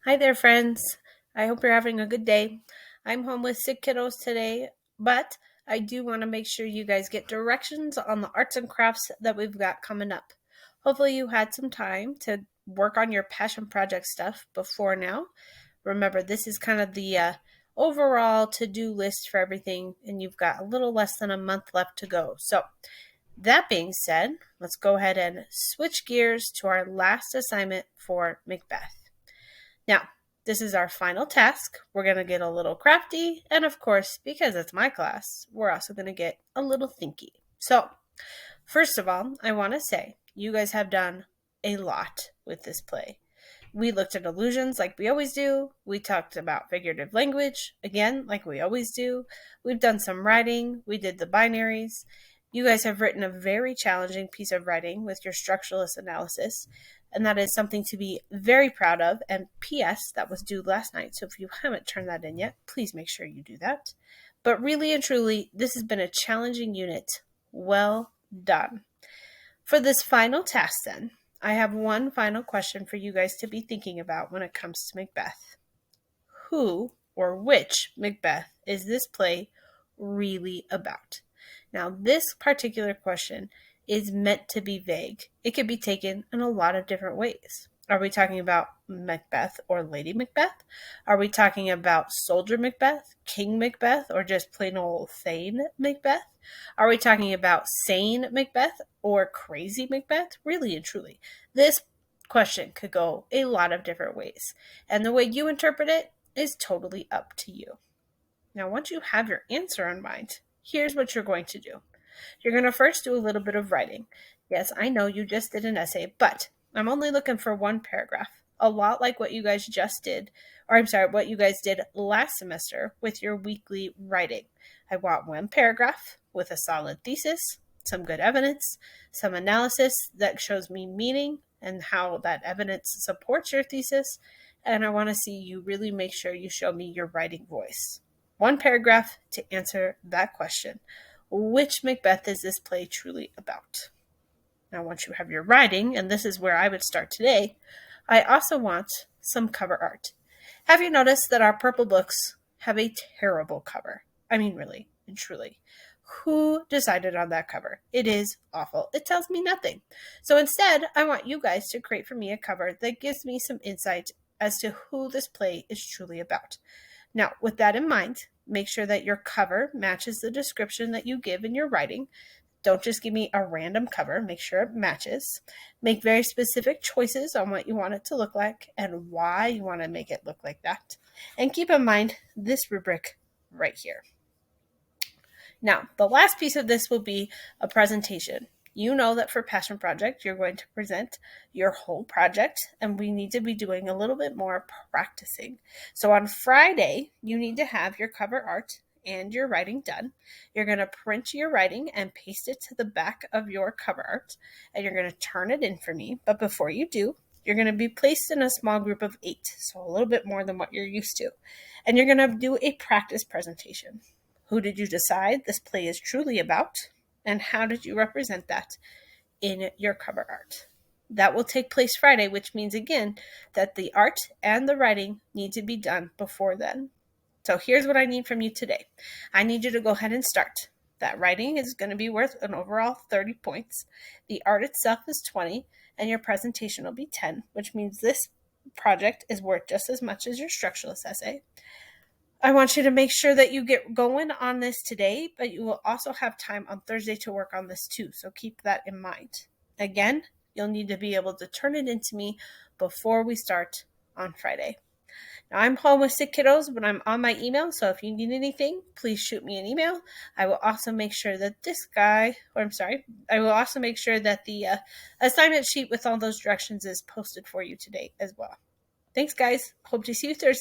Hi there, friends. I hope you're having a good day. I'm home with sick kiddos today, but I do want to make sure you guys get directions on the arts and crafts that we've got coming up. Hopefully, you had some time to work on your passion project stuff before now. Remember, this is kind of the overall to do list for everything, and you've got a little less than a month left to go. So, that being said, let's go ahead and switch gears to our last assignment for Macbeth. Now, this is our final task. We're going to get a little crafty, and of course, because it's my class, we're also going to get a little thinky. So, first of all, I want to say you guys have done a lot with this play. We looked at illusions like we always do. We talked about figurative language, again, like we always do. We've done some writing. We did the binaries. You guys have written a very challenging piece of writing with your structuralist analysis, and that is something to be very proud of. And P.S., that was due last night, so if you haven't turned that in yet, please make sure you do that. But really and truly, this has been a challenging unit. Well done. For this final task, then, I have one final question for you guys to be thinking about when it comes to Macbeth. Who or which Macbeth is this play really about? Now, this particular question is meant to be vague. It could be taken in a lot of different ways. Are we talking about Macbeth or Lady Macbeth? Are we talking about Soldier Macbeth, King Macbeth, or just plain old Thane Macbeth? Are we talking about Sane Macbeth or Crazy Macbeth? Really and truly, this question could go a lot of different ways, and the way you interpret it is totally up to you. Now, once you have your answer in mind, here's what you're going to do. You're going to first do a little bit of writing. Yes, I know you just did an essay, but I'm only looking for one paragraph, a lot like what you guys just did, or I'm sorry, what you guys did last semester with your weekly writing. I want one paragraph with a solid thesis, some good evidence, some analysis that shows me meaning and how that evidence supports your thesis, and I want to see you really make sure you show me your writing voice. One paragraph to answer that question. Which Macbeth is this play truly about? Now, once you have your writing, and this is where I would start today, I also want some cover art. Have you noticed that our purple books have a terrible cover? I mean, really and truly. Who decided on that cover? It is awful. It tells me nothing. So instead, I want you guys to create for me a cover that gives me some insight as to who this play is truly about. Now, with that in mind, make sure that your cover matches the description that you give in your writing. Don't just give me a random cover. Make sure it matches. Make very specific choices on what you want it to look like and why you want to make it look like that. And keep in mind this rubric right here. Now, the last piece of this will be a presentation. You know that for Passion Project, you're going to present your whole project, and we need to be doing a little bit more practicing. So on Friday, you need to have your cover art and your writing done. You're going to print your writing and paste it to the back of your cover art, and you're going to turn it in for me. But before you do, you're going to be placed in a small group of 8, so a little bit more than what you're used to. And you're going to do a practice presentation. Who did you decide this play is truly about? And how did you represent that in your cover art? That will take place Friday, which means, again, that the art and the writing need to be done before then. So here's what I need from you today. I need you to go ahead and start. That writing is going to be worth an overall 30 points. The art itself is 20, and your presentation will be 10, which means this project is worth just as much as your structuralist essay. I want you to make sure that you get going on this today, but you will also have time on Thursday to work on this too, so keep that in mind. Again, you'll need to be able to turn it into me before we start on Friday. Now, I'm home with sick kiddos, but I'm on my email, so if you need anything, please shoot me an email. I will also make sure that I will also make sure that the assignment sheet with all those directions is posted for you today as well. Thanks, guys. Hope to see you Thursday.